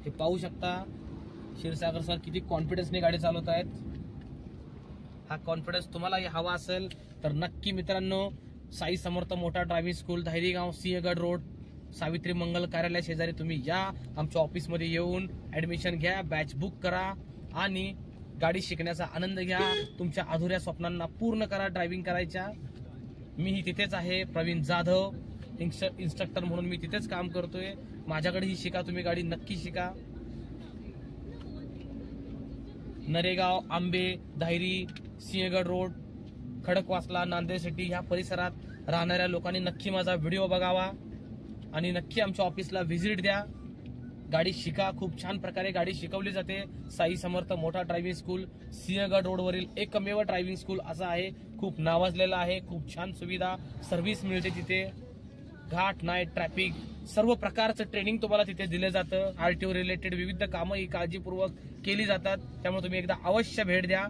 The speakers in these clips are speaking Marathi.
हे पाहू शकता क्षीरसागर सर किती कॉन्फिडन्सने गाडी चालवत आहेत। हा कॉन्फिडन्स तुम्हाला हवा असेल तर नक्की मित्रांनो Sai Samarth motor driving school, Dhayarigaon, Sinhagad road, Savitri Mangal कार्यालय शेजारी तुम्ही या, आमच्या ऑफिस मध्ये येऊन ऍडमिशन घ्या, बॅच बुक करा आणि गाडी शिकण्याचा आनंद घ्या। तुमच्या अधुऱ्या स्वप्नांना पूर्ण करा ड्रायव्हिंग करायच्या। मीही तिथेच आहे, प्रवीण जाधव इन्स्ट्रक्टर म्हणून मी तिथेच काम करतोय। माझ्याकडेही शिका, तुम्ही गाडी नक्की शिका। नरेगाव, आंबे, धायरी, सिंहगड रोड, खडकवासला, नांदेड सिटी ह्या परिसरात राहणाऱ्या लोकांनी नक्की माझा व्हिडिओ बघावा आणि नक्की आमच्या ऑफिसला व्हिजिट द्या। गाडी शिका, खूप छान प्रकारे गाडी शिकवली जाते। Sai Samarth motor driving school Sinhagad रोडवरील एकमेव ड्रायव्हिंग स्कूल असं आहे, खूप नावाजलेलं आहे। खूप छान सुविधा, सर्व्हिस मिळते तिथे। घाट, नाईट, ट्रॅफिक सर्व प्रकारचं ट्रेनिंग तुम्हाला तिथे दिलं जातं। आरटीओ रिलेटेड विविध कामं ही काळजीपूर्वक केली जातात, त्यामुळे तुम्ही एकदा अवश्य भेट द्या।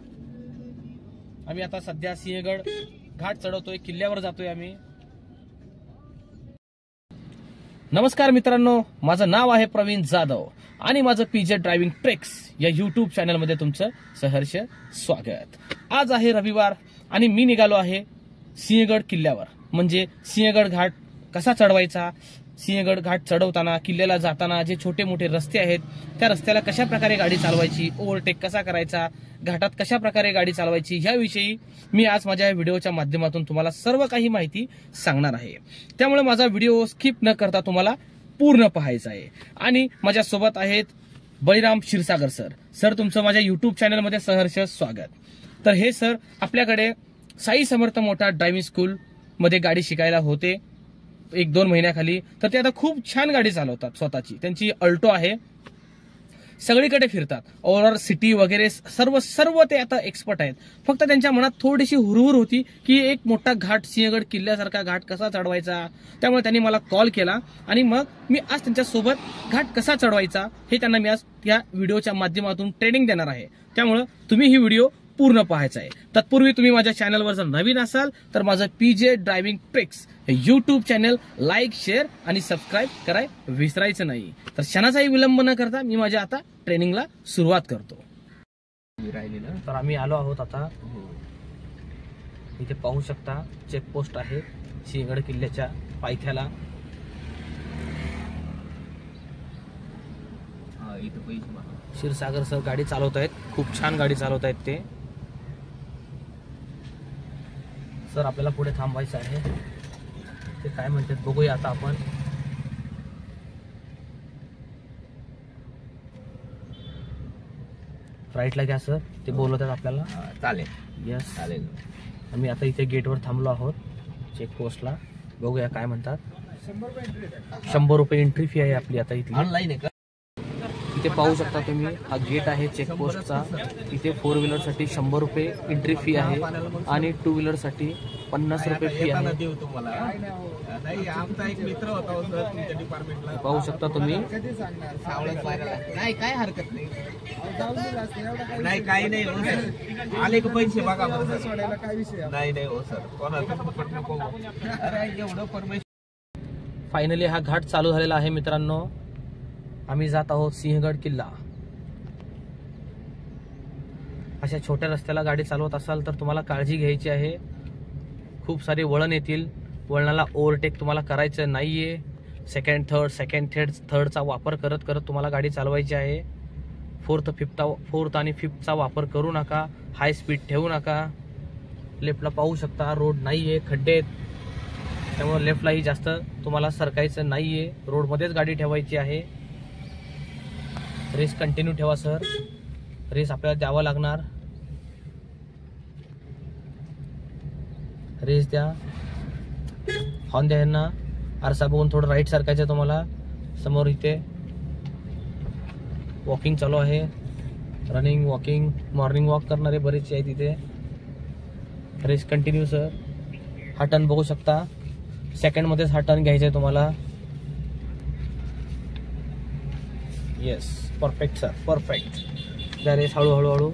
आम्ही आता सध्या सिंहगड घाट चढवतोय, किल्ल्यावर जातोय आम्ही। नमस्कार मित्रांनो, माझं नाव आहे प्रवीण जाधव आणि माझं पीजे ड्रायव्हिंग ट्रिक्स या यूट्यूब चॅनलमध्ये तुमचं सहर्ष स्वागत। आज आहे रविवार आणि मी निघालो आहे सिंहगड किल्ल्यावर। म्हणजे सिंहगड घाट कसा चढवायचा, सिंहगड घाट चढवताना, किल्ल्याला जाताना जे छोटे मोठे रस्ते आहेत त्या रस्त्याला कशा प्रकारे गाडी चालवायची, ओव्हरटेक कसा करायचा, घाटात कशा प्रकारे गाडी चालवायची ह्याविषयी मी आज माझ्या व्हिडिओच्या माध्यमातून तुम्हाला सर्व काही माहिती सांगणार आहे। त्यामुळे माझा व्हिडिओ स्किप न करता तुम्हाला पूर्ण पाहायचा आहे। आणि माझ्यासोबत आहेत बळीराम क्षीरसागर सर। सर तुमचं माझ्या यूट्यूब चॅनलमध्ये सहर्ष स्वागत। तर हे सर आपल्याकडे Sai Samarth motor driving school मध्ये गाडी शिकायला होते 1-2 महिन्याखाली। तर ते आता खूप छान गाडी चालवतात स्वतःची, त्यांची अल्टो आहे, सगळीकडे फिरतात, ओव्हरऑल सिटी वगैरे सर्व ते आता एक्सपर्ट आहेत। फक्त त्यांच्या मनात थोडीशी हुरहुर होती की एक मोठा घाट, सिंहगड किल्ल्यासारखा घाट कसा चढवायचा। त्यामुळे त्यांनी मला कॉल केला आणि मग मी आज त्यांच्यासोबत घाट कसा चढवायचा हे त्यांना मी आज या व्हिडिओच्या माध्यमातून ट्रेनिंग देणार आहे। त्यामुळे तुम्ही ही व्हिडिओ पूर्ण पाहायचा आहे। तत्पूर्वी तुम्ही माझ्या चॅनलवर जर नवीन असाल तर माझं पीजे ड्रायव्हिंग ट्रिक्स हे यूट्यूब चॅनल लाईक, शेअर आणि सबस्क्राईब करायला विसरायचं नाही। तर क्षणाचाही विलंब न करता मी माझ्या आता ट्रेनिंगला सुरुवात करतो। तर आम्ही आलो आहोत आता, इथे पाहू शकता चेकपोस्ट आहे सिंहगड किल्ल्याच्या पायथ्याला। क्षीरसागर सर गाडी चालवत आहेत, खूप छान गाडी चालवत आहेत ते। सर आपल्याला पुढे थांबायचं आहे, ते काय म्हणतात बघूया आता आपण। राईटला घ्या सर, ते बोलत आहेत आपल्याला। चालेल, यस चालेल। आम्ही आता इथे गेटवर थांबलो आहोत चेकपोस्टला, बघूया काय म्हणतात। 100 रुपये एंट्री फी आहे आपली आता इथली। ऑनलाईन आहे का? इथे पाहू शकता तुम्ही, हा गेट आहे चेकपोस्टचा। इथे 4 व्हीलर साठी 100 रुपये एंट्री फी आहे आणि 2 व्हीलर साठी 50 रुपये फी आहे। पाहू शकता तुम्ही, काय हरकत नाही, काही नाही आले का पैसे बघा काय विषय नाही हो सर, फायनली हा घाट चालू झालेला आहे मित्रांनो। आम्ही जात आहोत सिंहगड किल्ला। अशा छोट्या रस्त्याला गाडी चालवत असाल तर तुम्हाला काळजी घ्यायची आहे। खूप सारे वळण येतील, वळणाला ओव्हरटेक तुम्हाला करायचं नाहीये। सेकंड थर्डचा वापर करत करत तुम्हाला गाडी चालवायची आहे। फोर्थ आणि फिफ्थचा वापर करू नका, हाय स्पीड ठेवू नका। लेफ्टला पाहू शकता रोड नाहीये, खड्डे आहेत, त्यामुळे लेफ्टलाही जास्त तुम्हाला सरकायचं नाहीये, रोडमध्येच गाडी ठेवायची आहे। रेस कंटिन्यू ठेवा सर, रेस आपल्याला द्यावा लागणार। रेस द्या, हॉर्न द्या यांना। आरसा बघून थोडं राईट सरकायचं तुम्हाला। समोर इथे वॉकिंग चालू आहे, रनिंग, वॉकिंग, मॉर्निंग वॉक करणारे बरेचसे आहेत इथे। Race continue sir. हा टर्न बघू शकता, सेकंडमध्येच हा टर्न घ्यायचा आहे तुम्हाला। Yes, perfect sir, perfect. त्या रेस हळूहळू।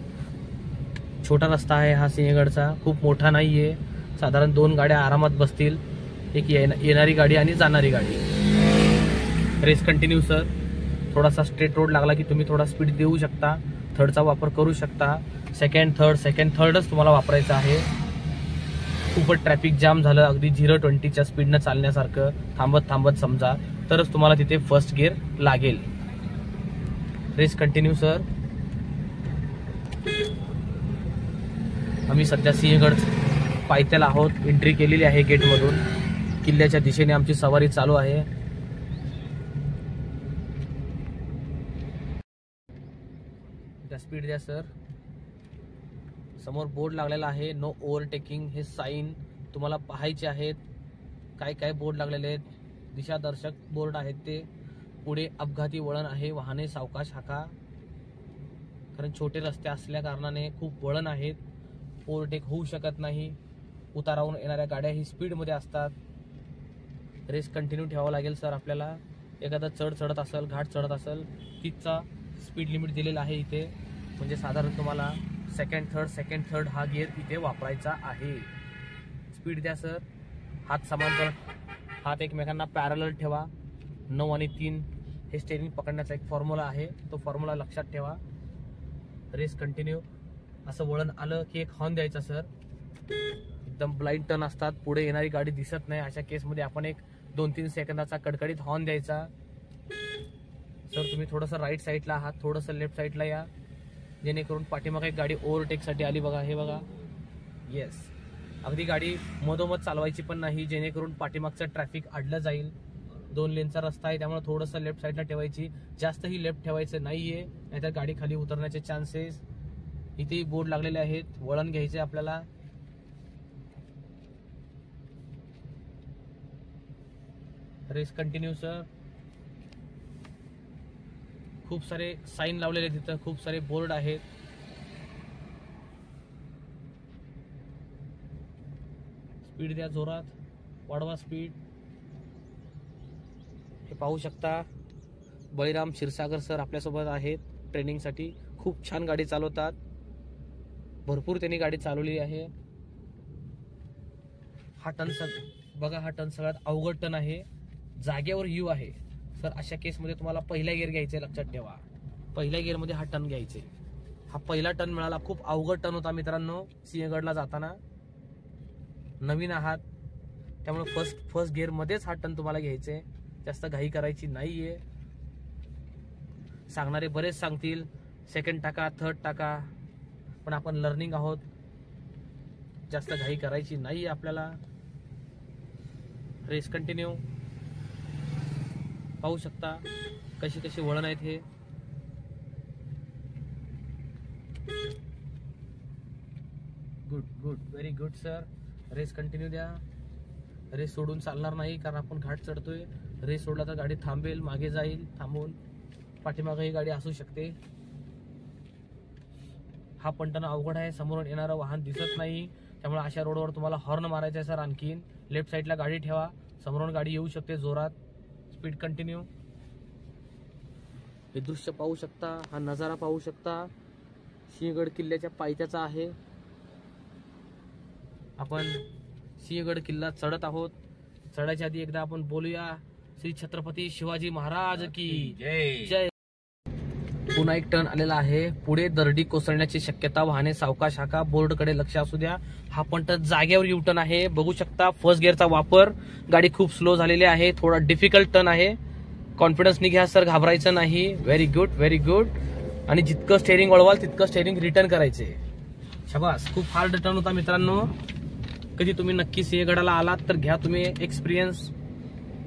छोटा रस्ता आहे हा सिंहगडचा, खूप मोठा नाहीये, साधारण 2 गाड्या आरामात बसतील, एक येणारी गाडी आणि जाणारी गाडी। Race continue sir. थोडासा स्ट्रेट रोड लागला की तुम्ही थोडा स्पीड देऊ शकता, थर्डचा वापर करू शकता. सेकंड थर्डच तुम्हाला वापरायचं आहे. खूपच ट्रॅफिक जाम झालं, अगदी 0-20च्या स्पीडनं चालण्यासारखं थांबत समजा, तरच तुम्हाला तिथे फर्स्ट गिअर लागेल. Race continue sir. आम्ही सध्या सिंहगड पायथ्याला आहोत. एंट्री केलेली आहे गेटमधून. किल्ल्याच्या दिशेने आमची सवारी चालू आहे. स्पीड द्या सर. समोर बोर्ड लागलेला आहे, नो ओव्हरटेकिंग. हे साईन तुम्हाला पाहायचे आहेत. काय बोर्ड लागलेले आहेत, दिशादर्शक बोर्ड आहेत ते. पुढे अपघाती वळण आहे, वाहने सावकाश हाका, कारण छोटे रस्ते असल्या कारणाने खूप वळण आहेत, ओव्हरटेक होऊ शकत नाही. उतारावरून येणाऱ्या गाड्या ही स्पीडमध्ये असतात. रेस कंटिन्यू ठेवावं लागेल सर आपल्याला. एखादा चढत असेल, घाट चढत असेल, 30चा स्पीड लिमिट दिलेला आहे इथे. म्हणजे साधारण तुम्हाला सेकंड थर्ड हा गिअर इथे वापरायचा आहे. स्पीड द्या सर. हात समांतर, हात एकमेकांना पॅरलल ठेवा. 9 आणि 3 हे स्टेरिंग पकडण्याचा एक फॉर्म्युला आहे, तो फॉर्म्युला लक्षात ठेवा. Race continue. असं वळण आलं की एक हॉर्न द्यायचा सर. एकदम ब्लाइंड टर्न असतात, पुढे येणारी गाडी दिसत नाही, अशा केसमध्ये आपण एक 2-3 सेकंदाचा कडकडीत हॉर्न द्यायचा. सर तुम्ही थोडंसं राईट साईडला आहात, थोडंसं लेफ्ट साईडला या, जेणेकरून पाठीमागे एक गाडी ओव्हरटेकसाठी आली बघा. हे बघा, येस. अगदी गाडी मधोमध चालवायची पण नाही, जेणेकरून पाठीमागचं ट्रॅफिक अडलं जाईल. 2 लेनचा रस्ता आहे, त्यामुळे थोडंसं लेफ्ट साईडला ठेवायची, जास्तही लेफ्ट ठेवायचं नाहीये, नाहीतर गाडी खाली उतरण्याचे चान्सेस. इथेही बोर्ड लागलेले आहेत, वळण घ्यायचे आपल्याला. Race continue sir. खूप सारे साईन लावलेले आहेत तिथं, खूप सारे बोर्ड आहेत. स्पीड द्या जोरात, वाढवा स्पीड. हे पाहू शकता बळीराम क्षीरसागर सर आपल्यासोबत आहेत ट्रेनिंगसाठी. खूप छान गाडी चालवतात, भरपूर त्यांनी गाडी चालवली आहे. हा टर्न बघा, हा टर्न सगळ्यात अवघड टर्न आहे, जागेवर यू आहे सर. अशा केसमध्ये तुम्हाला पहिला गिअर घ्यायचा, लक्षात ठेवा. पहिल्या गिअरमध्ये हा टर्न घ्यायचे. हा पहिला टर्न मिळाला, खूप अवघड टर्न होता मित्रांनो. सिंहगडला जाताना नवीन आहात, त्यामुळे फर्स्ट गिअरमध्येच हा टर्न तुम्हाला घ्यायचे, जास्त घाई करायची नाहीये. सांगणारे बरेच सांगतील सेकंड टाका, थर्ड टाका, पण आपण लर्निंग आहोत, जास्त घाई करायची नाही आपल्याला. Race continue. पाहू शकता कशी वळण आहेत हे. Good, very good sir. Race continue द्या. रेस सोडून चालणार नाही, कारण आपण घाट चढतोय. रेस सोडला तर गाडी थांबेल, मागे जाईल, थांबून पाठीमागे ही गाडी असू शकते. हा पलटण अवघड आहे, समोरून येणारं वाहन दिसत नाही, त्यामुळे अशा रोडवर तुम्हाला हॉर्न मारायचा आहे सर. आणखीन लेफ्ट साईडला गाडी ठेवा, समोरून गाडी येऊ शकते जोरात. Speed continue. हे दृश्य पाहू शकता, हा नजारा पाहू शकता, सिंहगड किल्ल्याच्या पायथ्याचा आहे. आपण सिंहगड किल्ला चढत आहोत. चढायच्या आधी एकदा आपण बोलूया श्री छत्रपती शिवाजी महाराज की जय. पुन्हा एक टर्न आलेला आहे, पुढे दरडी कोसळण्याची शक्यता, वाहने सावकाश हाका, बोर्डकडे लक्ष असू द्या. हा पण टर्न जागेवर यू टर्न आहे, बघू शकता. फर्स्ट गिअरचा वापर, गाडी खूप स्लो झालेली आहे, थोडा डिफिकल्ट टर्न आहे. कॉन्फिडन्सनी घ्या सर, घाबरायचं नाही. Very good, very good. आणि जितकं स्टेअरिंग वळवाल तितकं स्टेअरिंग रिटर्न करायचे. शाबास. खूप हार्ड टर्न होता मित्रांनो. कधी तुम्ही नक्की सिंहगडाला आलात तर घ्या तुम्ही एक्सपिरियन्स,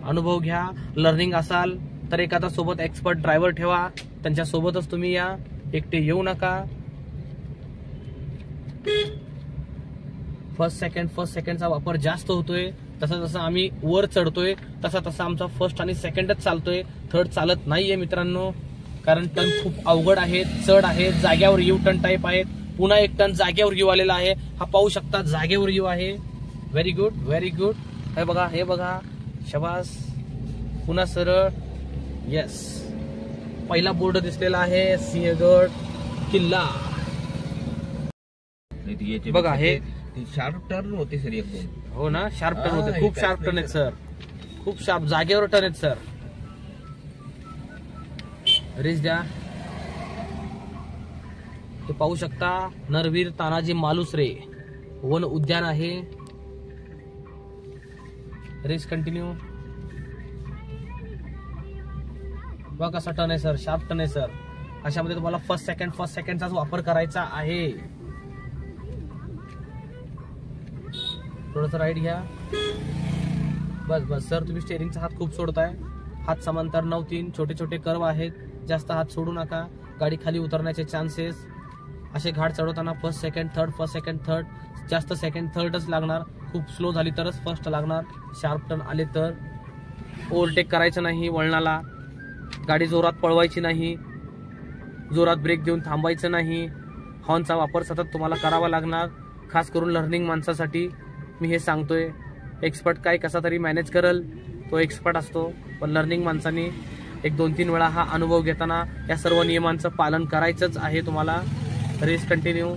अनुभव घ्या. लर्निंग असाल तर एखादा सोबत एक्सपर्ट ड्रायव्हर ठेवा, त्यांच्या सोबतच तुम्ही या, एकटे येऊ नका. फर्स्ट सेकंडचा वापर जास्त होतोय. तसं आम्ही वर चढतोय तसा आमचा फर्स्ट आणि सेकंडच चालतोय, थर्ड चालत नाहीये मित्रांनो. कारण टर्न खूप अवघड आहे, चढ आहे, जाग्यावर यू टर्न टाईप आहेत. पुन्हा एक टर्न जागेवर यू आलेला आहे, हा पाहू शकता जागेवर यू आहे. Very good, very good. हे बघा, हे बघा, शबास. पुन्हा सरळ. येस. पहिला बोर्ड दिसलेला आहे, सिंहगड किल्ला. बघा, हे शार्प टर्न होते सर एकदम. हो ना, शार्प टर्न होते, खूप शार्प टर्न आहेत सर, खूप शार्प जागेवर टर्न आहेत सर. रेस द्या. ते पाहू शकता नरवीर तानाजी मालुसरे वन उद्यान आहे. Race continue. बघा कसा टर्न आहे सर, शार्प टर्न आहे सर. अशामध्ये तुम्हाला फर्स्ट सेकंडचाच वापर करायचा आहे. थोडस राईट घ्या. बस सर, तुम्ही स्टेअरिंगचा हात खूप सोडताय. हात समांतर 9-3 छोटे छोटे कर्व आहेत. जास्त हात सोडू नका. गाडी खाली उतरण्याचे चान्सेस. असे घाट चढवताना फर्स्ट सेकंड थर्ड जास्त सेकंड थर्डच लागणार. खूप स्लो झाली तरच फर्स्ट लागणार. शार्प टर्न आले तर ओव्हरटेक करायचं नाही. वळणाला गाडी जोरात पळवायची नाही. जोरात ब्रेक देऊन थांबायचं नाही. हॉर्नचा वापर सतत तुम्हाला करावा लागणार. खास करून लर्निंग माणसासाठी मी हे सांगतोय. एक्सपर्ट काय कसा तरी मॅनेज करल, तो एक्सपर्ट असतो. पण लर्निंग माणसांनी 1-2-3 वेळा हा अनुभव घेताना या सर्व नियमांचं पालन करायचंच आहे तुम्हाला. Race continue.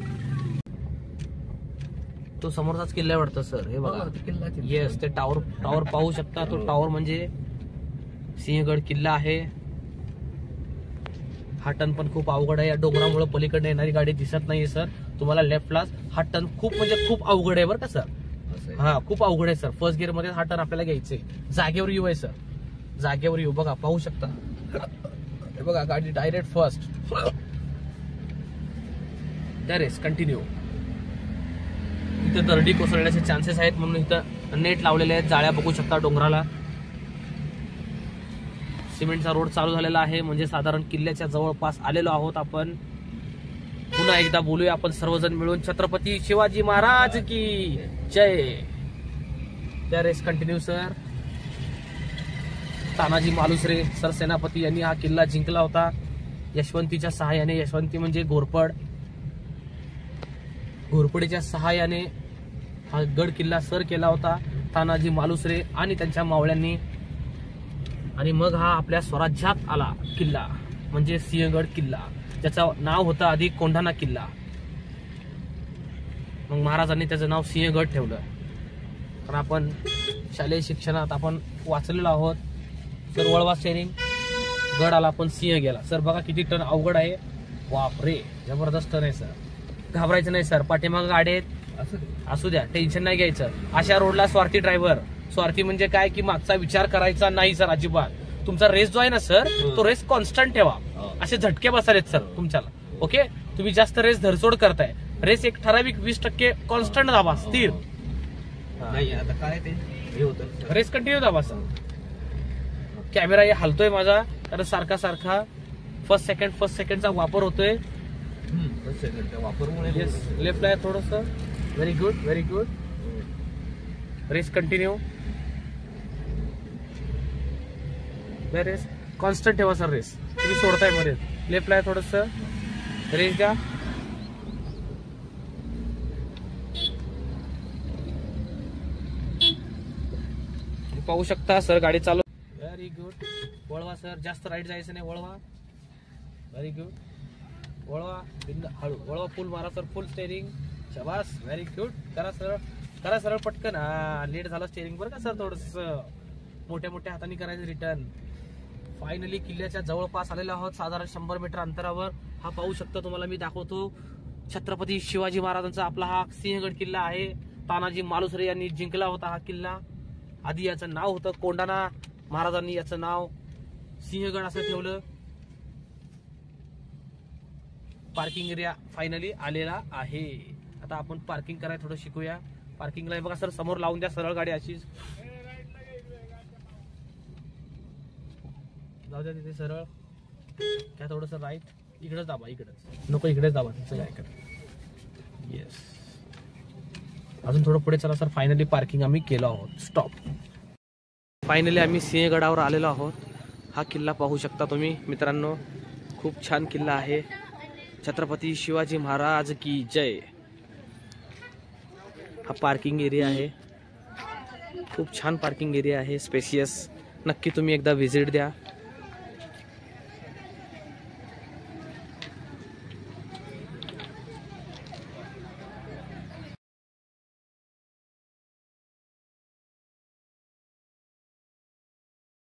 तो समोरचाच किल्ला वाटतं सर, हे बघा. येस, ते टावर पाहू शकता. तो टावर म्हणजे सिंहगड किल्ला आहे. हा टर्न पण खूप अवघड आहे. या डोंगरामुळे पलीकडे येणारी गाडी दिसत नाहीये सर. तुम्हाला लेफ्टला हा टर्न खूप म्हणजे खूप अवघड आहे बरं का सर. हा खूप अवघड आहे सर. फर्स्ट गिअर मध्ये हा टर्न आपल्याला घ्यायचंय. जागेवर येऊ आहे सर, जागेवर येऊ. बघा पाहू शकता. हे बघा गाडी डायरेक्ट फर्स्ट. Race continue. इथं दरडी कोसळण्याचे चान्सेस आहेत म्हणून इथं नेट लावलेले आहेत. जाळ्या बघू शकता डोंगराला. सिमेंटचा रोड चालू झालेला आहे, म्हणजे साधारण किल्ल्याच्या जवळपास आलेलो आहोत आपण. पुन्हा एकदा बोलूया आपण सर्वजण मिळून. छत्रपती शिवाजी महाराज की जय. त्या race continue sir. Tanaji Malusare सर सेनापती यांनी हा किल्ला जिंकला होता यशवंतीच्या सहाय्याने. यशवंती म्हणजे घोरपड. घोरपडीच्या सहाय्याने हा गड किल्ला सर केला होता तानाजी मालुसरे आणि त्यांच्या मावळ्यांनी. आणि मग हा आपल्या स्वराज्यात आला किल्ला, म्हणजे सिंहगड किल्ला, ज्याचं नाव होतं आधी कोंढाणा किल्ला. मग महाराजांनी त्याचं नाव सिंहगड ठेवलं. कारण आपण शालेय शिक्षणात आपण वाचलेलो आहोत. सर वळवा स्टेरिंग. गड आला पण सिंह गेला. सर बघा किती टर्न अवघड आहे. बाप रे, जबरदस्त टर्न आहे सर. घाबरायचं नाही सर. पाठीमागं गाडी आहेत, असू द्या, टेन्शन नाही घ्यायचं. अशा रोडला स्वार्थी ड्रायव्हर. स्वार्थी म्हणजे काय की मागचा विचार करायचा नाही सर अजिबात. तुमचा रेस जो आहे ना सर, तो रेस कॉन्स्टंट ठेवा. असे झटके बसालेत सर तुमच्याला. ओके, तुम्ही जास्त रेस धरसोड करताय. रेस एक ठराविक 20% कॉन्स्टंट दाबा, स्थिर. नाही आता काय ते हे होतं. रेस कंटिन्यू दाबा सर. कॅमेरा हे हलतोय माझा कारण सारखा फर्स्ट सेकंडचा वापर होतोय. वापरमुळे लेफ्टला आहे थोडस. Very good. Race continue. Race constant ठेवा सर. रेस तुम्ही सोडताय मध्ये. लेफ्टला आहे थोडस. रेस द्या. पाहू शकता सर गाडी चालू. Very good. वळवा सर, जास्त राईट जायचं नाही. वळवा. Very good. वळवा हळू. वळवा. फुल मारा सर. Full steering. शाबास. Very good. करा सरळ पटकन. हा लेट झालं स्टेरिंग बरं का सर. थोडस मोठ्या हाताने करायचं रिटर्न. फायनली किल्ल्याच्या जवळपास आलेलो आहोत. साधारण 100 मीटर अंतरावर. हा पाहू शकता तुम्हाला मी दाखवतो. छत्रपती शिवाजी महाराजांचा आपला हा सिंहगड किल्ला आहे. तानाजी मालुसरे यांनी जिंकला होता हा किल्ला. आधी याचं नाव होतं कोंढाणा. महाराजांनी याचं नाव सिंहगड असं ठेवलं. पार्किंग एरिया फायनली आलेला आहे. आता आपण पार्किंग करायला थोडं शिकूया. पार्किंगला बघा सर, समोर लावून द्या सरळ गाडी अशीच. जाऊ द्या तिथे सरळ. त्या थोडस राईट. इकडेच दाबा. इकडेच नको, इकडेच दाबा. येस. अजून थोडं पुढे चला सर. फायनली पार्किंग आम्ही केलो आहोत. स्टॉप. फायनली आम्ही सिंहगडावर आलेलो आहोत. हा किल्ला पाहू शकता तुम्ही मित्रांनो. खूप छान किल्ला आहे. छत्रपती शिवाजी महाराज की जय. हा पार्किंग एरिया आहे. खूप छान पार्किंग एरिया आहे. स्पेशियस. नक्की तुम्ही एकदा व्हिजिट द्या.